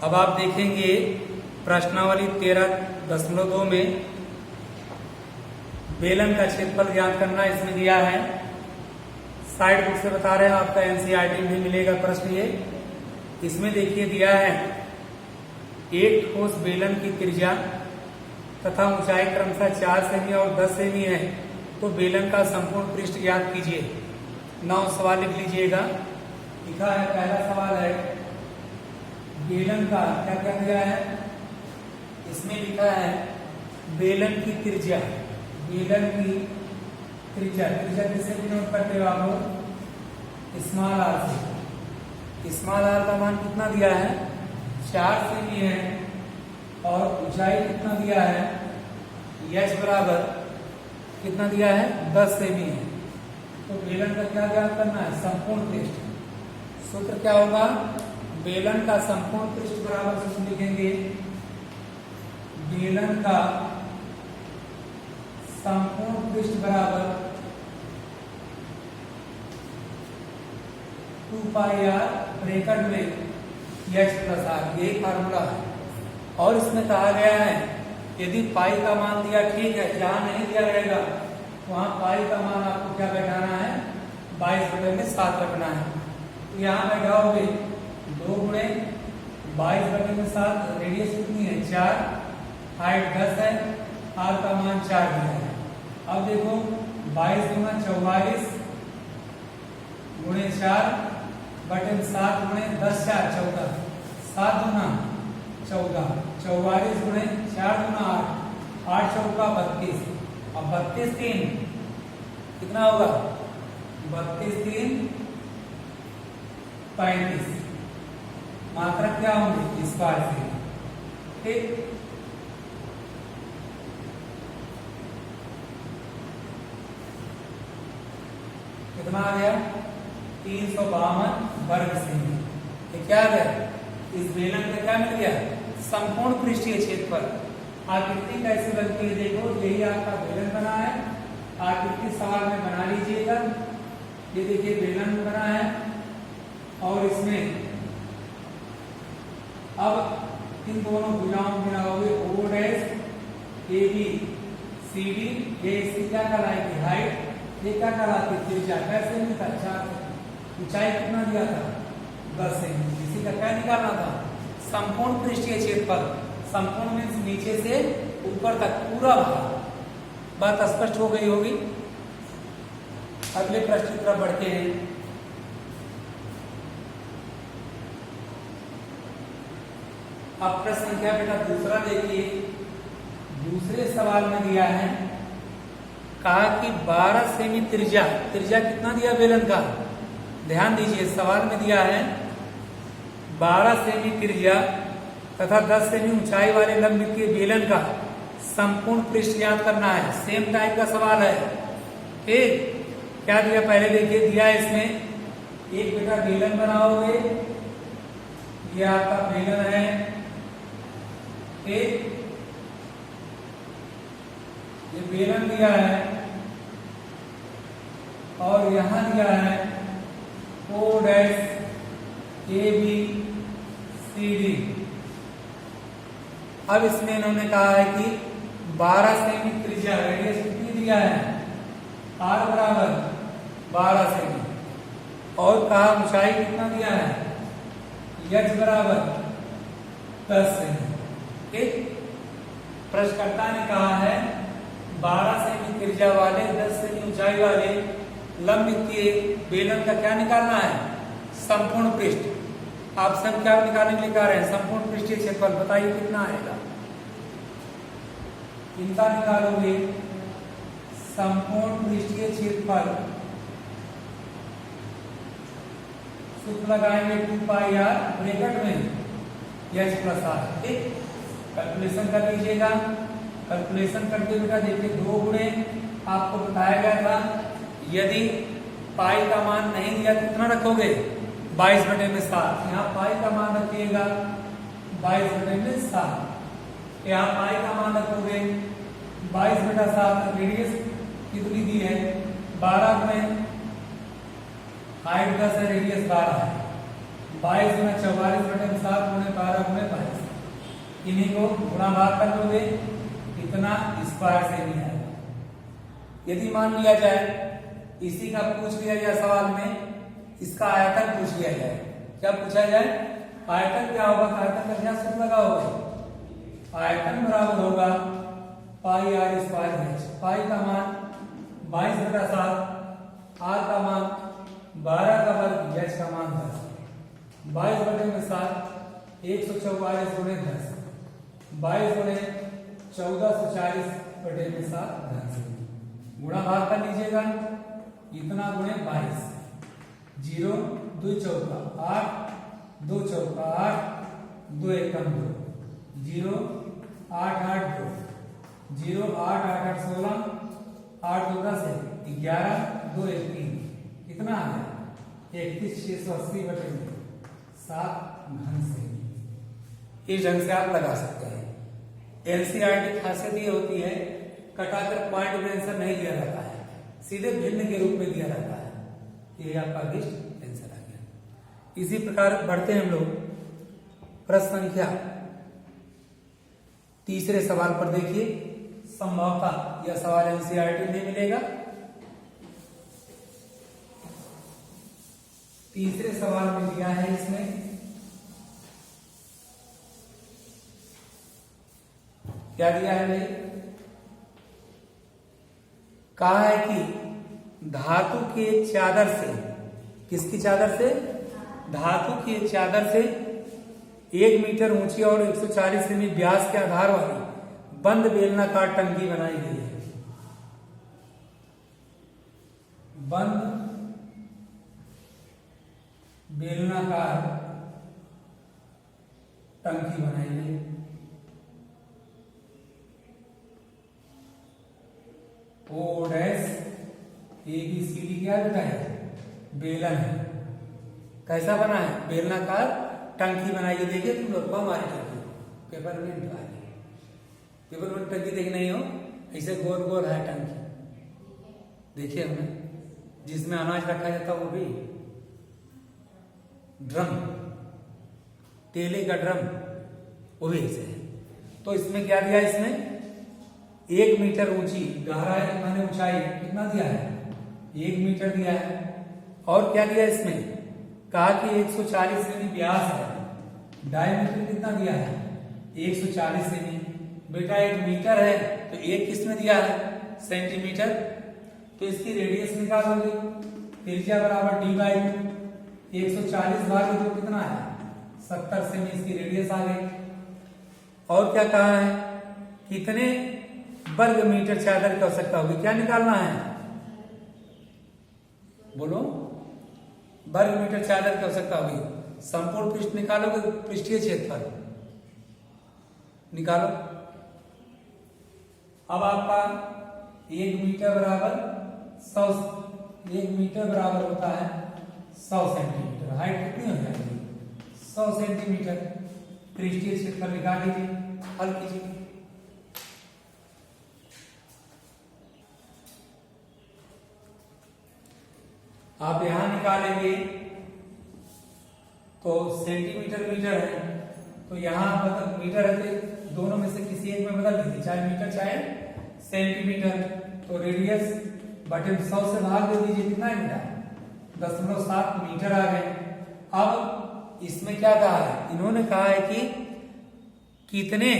अब आप देखेंगे प्रश्नावली 13.2 में बेलन का क्षेत्रफल ज्ञात करना इसमें दिया है। साइड बुक से बता रहे हैं, आपका एनसीईआरटी में भी मिलेगा प्रश्न ये। इसमें देखिए दिया है एक ठोस बेलन की त्रिज्या तथा ऊंचाई क्रमशः 4 सेमी और 10 सेमी है, तो बेलन का संपूर्ण पृष्ठ ज्ञात कीजिए। 9 सवाल लिख लीजिएगा। लिखा है, पहला सवाल है बेलन का क्या क्या दिया है। इसमें लिखा है बेलन की त्रिज्या, बेलन की त्रिज्या, त्रिज्या किससे डिनोट करते हो आप लोग, स्मॉल आर से। स्मॉल आर का मान कितना दिया है, 4 सेमी है, और ऊंचाई कितना दिया है, h बराबर कितना दिया है, 10 सेमी है। तो बेलन का क्या ज्ञात करना है, संपूर्ण पृष्ठ। सूत्र क्या होगा, बेलन का संपूर्ण पृष्ठ बराबर सूत्र लिखेंगे, बेलन का संपूर्ण पृष्ठ बराबर 2 पाई आर ब्रैकेट में h प्लस आर, यही फार्मूला है। और इसमें कहा गया है यदि पाई का मान दिया, ठीक है, जहां नहीं दिया रहेगा वहां पाई का मान आपको क्या बैठाना है, 22/7 रखना है। तो यहाँ बैठाओगे 2 गुणे 22/7, रेडियस कितनी है 4, हाइट 10 है, आर का मान 4 दिया है। अब देखो 22 गुना 44 गुणे 4 बटे 7 गुणे 10 4 14, 7 गुना 14, 44 गुणे 4 गुना 8, 8 चौका 32, अब 32 3 कितना होगा, 32 3 35, मात्रक क्या होंगे, इस बार से, ठीक। कितना आ गया, 352 वर्ग सेमी। ये क्या आ गया, इस बेलन का क्या मिल गया, संपूर्ण पृष्ठीय क्षेत्रफल। आकृति कैसे बनती है देखो, यही आपका बेलन बना है। आकृति सवाल में बना लीजिएगा। ये देखिए बेलन बना है, और इसमें अब इन दोनों भुजाओं को मिलाओगे, O dash A B C D, ये इसकी क्या कहलाएगी, हाइट, ये क्या कहलाती है, त्रिज्या। कैसे मिलता, 4। ऊंचाई कितना दिया था, 10 सेमी। इसी का क्या निकालना था, संपूर्ण पृष्ठीय क्षेत्रफल। संपूर्ण मीन्स नीचे से ऊपर तक पूरा भाग। बात स्पष्ट हो गई होगी। अगले प्रश्न की तरफ बढ़ते हैं। अब प्रश्न संख्या बेटा दूसरा देखिए। दूसरे सवाल में दिया है, कहा कि 12 सेमी त्रिज्या, त्रिज्या कितना दिया बेलन का, ध्यान दीजिए सवाल में दिया है 12 सेमी त्रिज्या तथा 10 सेमी ऊंचाई वाले लंबवृत्तीय बेलन का संपूर्ण पृष्ठ ज्ञात करना है। सेम टाइप का सवाल है, ठीक। क्या दिया पहले देखिए, दिया है इसमें एक बेटा बेलन बनाओगे, ये आपका बेलन है, ठीक। ये बेलन दिया है, और यहां दिया है O dash A B C D. अब इसमें इन्होंने कहा है कि 12 सेमी त्रिज्या, रेडियस कितनी दिया है, आर बराबर 12 सेमी, और कहा ऊंचाई कितना दिया है, h बराबर 10 सेमी, ठीक। प्रश्नकर्ता ने कहा है 12 सेमी त्रिज्या वाले 10 सेमी ऊंचाई वाले लंबवृत्तीय बेलन का क्या निकालना है, संपूर्ण पृष्ठ। ऑप्शन क्या निकालने के लिए कह रहे हैं, संपूर्ण पृष्ठीय क्षेत्रफल। बताइए कितना आएगा, इनका निकालोगे संपूर्ण पृष्ठीय क्षेत्रफल। सूत्र लगाएंगे 2 पाई आर ब्रैकेट में h प्लस आर, ठीक। कैलकुलेशन कर लीजिएगा। कैलकुलेशन करके बेटा देखिए 2 गुणे आपको बताया गया था, यदि पाई का मान नहीं दिया कितना रखोगे, 22/7। यहाँ पाई का मान रखिएगा 22/7। यहाँ पाई का मान रखोगे 22/7। रेडियस कितनी दी है, 12 में हाइट 10 है, रेडियस 12 है, 22 गुना 44 बटे 7 गुने 12 गुने 22, इन्हीं को गुणा भाग कर दोगे, इतना स्क्वायर सेमी है। यदि मान लिया जाए इसी का पूछ लिया जाए सवाल में, इसका आयतन पूछ लिया जाए, क्या पूछा जाए, आयतन क्या होगा, आयतन का क्या सूत्र लगा होगा, आयतन बराबर होगा पाई आर स्क्वायर एच। पाई का मान 22 बटा 7, आर का मान 12 का वर्ग, एच का मान 10। 22 बटे में 7 144 गुणे 10, 22 गुणे 1440 बटे में 7 10, गुणा भाग कर लीजिएगा, इतना गुणे 22, 0 2 चौका 8, 2 चौका 8, 2 एकम 2, 0 8 8 2, 0 8 8 8 16, 8 2 10 11, 2 1 3, कितना आ गया 31,680 बटे 7 घन सेमी। इस ढंग से आप लगा सकते हैं। एनसीईआरटी की खासियत ये होती है, कटाकर पॉइंट में आंसर नहीं दिया जाता है, सीधे भिन्न के रूप में दिया जाता है। ये आपका लिस्ट आंसर आ गया। इसी प्रकार बढ़ते हैं हम लोग प्रश्न संख्या तीसरे सवाल पर। देखिए, संभवतः यह सवाल एनसीईआरटी में मिलेगा। तीसरे सवाल में दिया है, इसमें क्या दिया है भाई, कहा है कि धातु के चादर से, किसकी चादर से, धातु के चादर से 1 मीटर ऊंची और 140 सेमी व्यास के आधार वाली बंद बेलनाकार टंकी बनाई गई है। बंद बेलनाकार टंकी बनाई गई। ओ डैश ABCD क्या बेटा है, बेलन है। कैसा बना है, बेलनाकार टंकी बनाई है। देखिए तुम लोग हमारी टंकी पेपर में टंकी देखी नहीं हो, ऐसे गोल गोल है टंकी। देखिए हमने जिसमें अनाज रखा जाता वो भी ड्रम, तेले का ड्रम, वो भी ऐसे है। तो इसमें क्या दिया, इसमें 1 मीटर ऊंची, गहराई मैंने ऊंचाई कितना दिया है, 1 मीटर दिया है। और क्या दिया इसमें, कहा कि 140 सेमी व्यास है। डायमीटर कितना दिया है, 140 सेमी। बेटा 1 मीटर है तो 1 किसमें दिया है, सेंटीमीटर। तो इसकी रेडियस निकालोगे, त्रिज्या बराबर d/2, 140 भाग 2 कितना है, 70 सेमी इसकी रेडियस आ गई। और क्या कहा है, कितने वर्ग मीटर चादर की आवश्यकता होगी, क्या निकालना है, बोलो, वर्ग मीटर चादर की आवश्यकता होगी। संपूर्ण पृष्ठ निकालोगे, पृष्ठीय क्षेत्रफल निकालो। अब आपका 1 मीटर बराबर 100, 1 मीटर बराबर होता है 100 सेंटीमीटर। हाइट कितनी हो जाएगी, 100 सेंटीमीटर। पृष्ठीय क्षेत्रफल निकाल लीजिए, हल कीजिए। आप यहां निकालेंगे तो सेंटीमीटर मीटर है, तो यहां मतलब मीटर है तो दोनों में से किसी एक में बदल दीजिए, चाहे मीटर चाहे सेंटीमीटर। तो रेडियस बटे 100 से भाग दे दीजिए, कितना है बेटा, 0.7 मीटर आ गए। अब इसमें क्या कहा है, इन्होंने कहा है कि कितने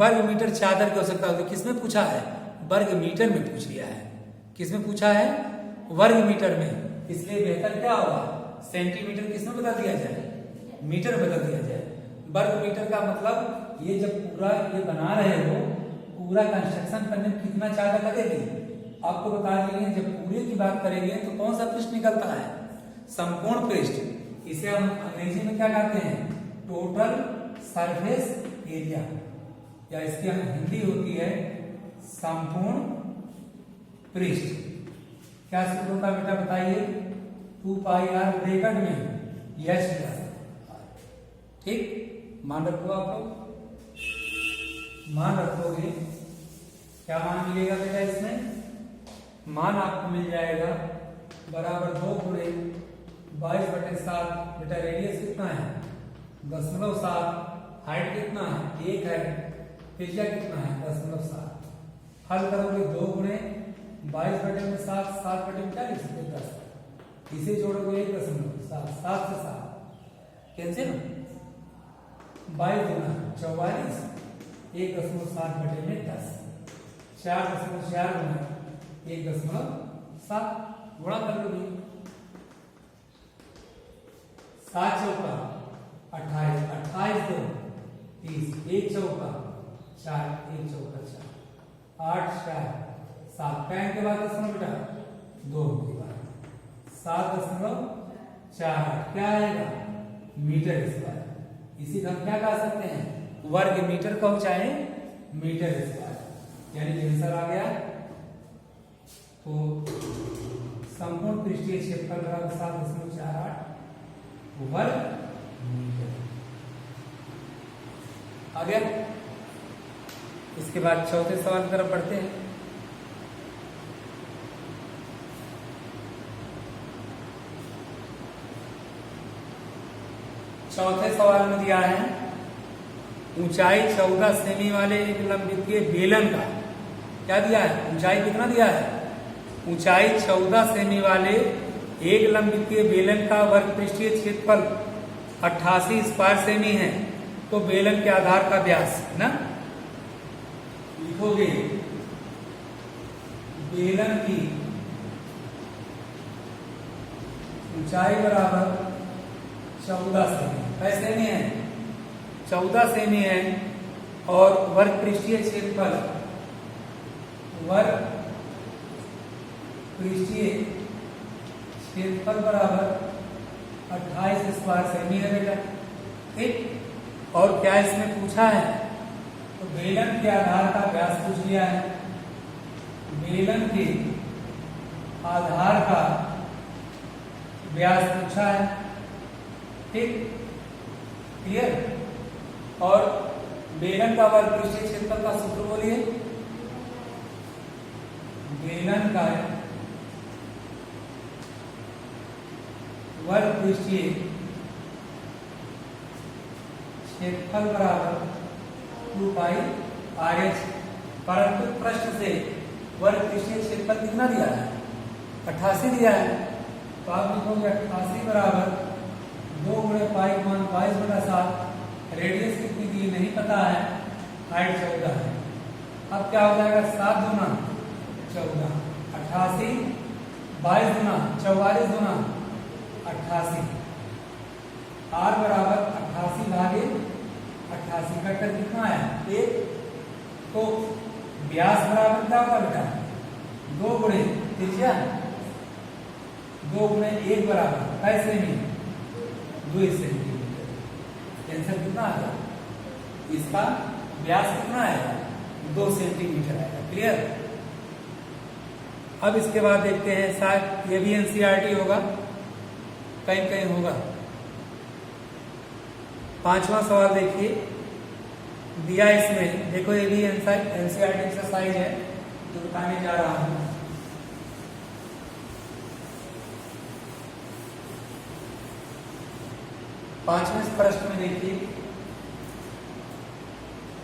वर्ग मीटर चादर की आवश्यकता होती है। किसमें पूछा है, वर्ग मीटर में पूछ लिया है। किसमें पूछा है, वर्ग मीटर में। इसलिए बेहतर क्या होगा, सेंटीमीटर किसमें बदल दिया जाए, मीटर बदल दिया जाए। वर्ग मीटर का मतलब ये जब पूरा ये बना रहे हो, पूरा कंस्ट्रक्शन करने में कितना चादर लगेगी आपको बता देंगे। जब पूरे की बात करेंगे तो कौन सा पृष्ठ निकलता है, संपूर्ण पृष्ठ। इसे हम अंग्रेजी में क्या कहते हैं, टोटल सरफेस एरिया, या इसकी हम हिंदी होती है संपूर्ण पृष्ठ। क्या सूत्र होता है बेटा बताइए, 2πr ब्रैकेट में h, ठीक। मान रखो, आप लोग मान रखोगे, क्या मान मिलेगा बेटा, इसमें मान आपको मिल जाएगा बराबर 2 गुणे 22/7। बेटा रेडियस कितना है 0.7। हाइट कितना है 1 है। त्रिज्या कितना है 0.7। हल करोगे 2 गुणे 22/7 7/40 10। इसे जोड़ोगे 1.7 7 से 7 कैंसिल। 22 गुना 44 1.7/10। 4.4 गुना 1.7 गुणा कर लो। 7 चौका 28 28 2 30 1 चौका 4 1 चौका 4 8 4 7 पैन के बाद दशमलव बेटा 2 के बाद 7.4 क्या आएगा मीटर स्क्वायर। इसी का हम क्या कह सकते हैं वर्ग मीटर कहो चाहे मीटर स्क्वायर। यानी आंसर आ गया। तो संपूर्ण पृष्ठीय क्षेत्रफल बराबर 7.48 वर्ग मीटर आ गया। इसके बाद चौथे सवाल की तरफ बढ़ते हैं। चौथे सवाल में दिया है ऊंचाई 14 सेमी वाले एक लंबवृत्तीय बेलन का क्या दिया है ऊंचाई कितना दिया है ऊंचाई 14 सेमी वाले एक लंबवृत्तीय बेलन का वर्ग पृष्ठीय क्षेत्रफल 88 स्क्वायर सेमी है। तो बेलन के आधार का व्यास है ना लिखोगे बेलन की ऊंचाई बराबर 14 सेमी कैसे में है 14 सेमी है और वर्ग पृष्ठीय क्षेत्रफल वर्ग पृष्ठीय क्षेत्रफल बराबर 28 स्क्वायर सेमी है बेटा। ठीक और क्या इसमें पूछा है तो बेलन के आधार का व्यास पूछ लिया है। बेलन के आधार का व्यास पूछा है। ठीक क्लियर। और बेलन का वर्ग पृष्ठीय क्षेत्रफल का सूत्र बोलिए। बेलन का वर्ग पृष्ठीय क्षेत्रफल बराबर 2πr/h। परंतु प्रश्न से वर्ग पृष्ठीय क्षेत्रफल कितना दिया है 88 दिया है। तो आप लिखोगे 88 बराबर 2 गुणे पाई मान 22/7। रेडियस कितनी दी नहीं पता है हाइट 14 है। अब क्या हो जाएगा 7 गुना 14 88 22 गुना 44 गुना 88 r बराबर 88 भागे 88 का कर कितना है 1। तो व्यास बराबर क्या होगा बेटा 2 गुणे त्रिज्या 2 गुणे 1 बराबर कैसे में 2 सेंटीमीटर। आंसर कितना आएगा इसका व्यास कितना आएगा 2 सेंटीमीटर आएगा। क्लियर। अब इसके बाद देखते हैं शायद ये भी एनसीईआरटी होगा कहीं कहीं होगा। 5वां सवाल देखिए दिया इसमें देखो ये भी एनसीईआरटी एक्सरसाइज है जो बताने जा रहा हूं। पांचवें प्रश्न में देखिए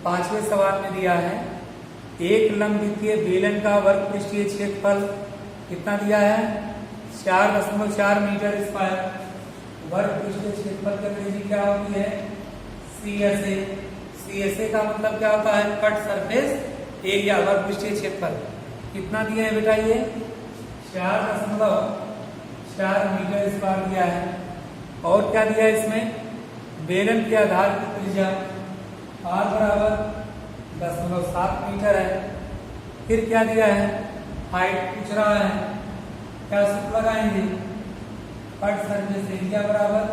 5वें सवाल में दिया है एक लंबवृत्तीय बेलन का वर्ग पृष्ठीय क्षेत्रफल कितना दिया है 4.4 मीटर स्क्वायर। वर्ग पृष्ठीय क्षेत्रफल की अंग्रेजी क्या होती है CSA। CSA का मतलब क्या होता है कट सरफेस एरिया। वर्ग पृष्ठीय क्षेत्रफल कितना दिया है बेटा ये 4.4 मीटर स्क्वायर दिया है। और क्या दिया है इसमें बेलन के आधार की त्रिज्या r बराबर 0.7 मीटर है। फिर क्या दिया है हाइट पूछ रहा है क्या सूत्र लगाएंगे कट सरफेस एरिया बराबर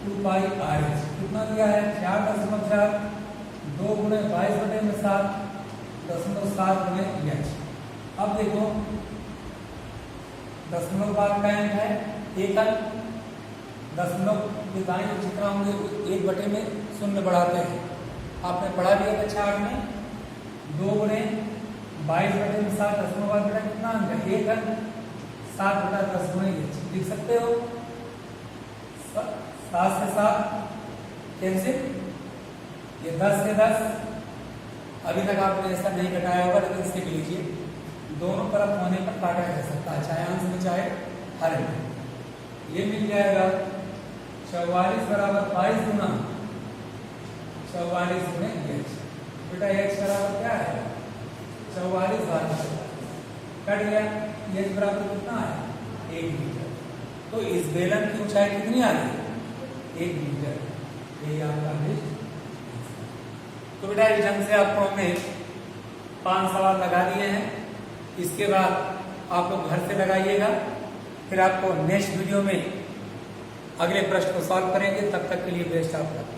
2πr/h। कितना दिया है 4.4 2 गुणे 22/7 0.7 गुणे h। अब देखो दशमलव बाद का अंक है एक अंक दशमलव के दाएं जितना होंगे 1 में 0 बढ़ाते हैं। आपने पढ़ा दिया था चार्ट में 2 गुणे 22/7 दशमलव बाद बेटा कितना अंक है 1 अंक 7/10 गुणे h लिख सकते हो। 7 से 7 कैंसिल, ये 10 से 10। अभी तक आपने ऐसा नहीं घटाया होगा, लेकिन सीख लीजिए दोनों तरफ होने पर काटा जा सकता है, चाहे अंश में चाहे हर में। ये मिल जाएगा 44 बराबर 22 गुना 44 गुणे h। बेटा h बराबर क्या है? 44 भाग कट गया। h बराबर कितना है? 1 मीटर। तो इस बेलन की ऊंचाई कितनी आ गई? 1 मीटर। ये आपका लिस्ट। तो बेटा इस ढंग से आपको हमने 5 सवाल लगा दिए हैं। इसके बाद आप लोग घर से लगाइएगा, फिर आपको नेक्स्ट वीडियो में अगले प्रश्न को सॉल्व करेंगे। तब तक के लिए बेस्ट ऑफ लक।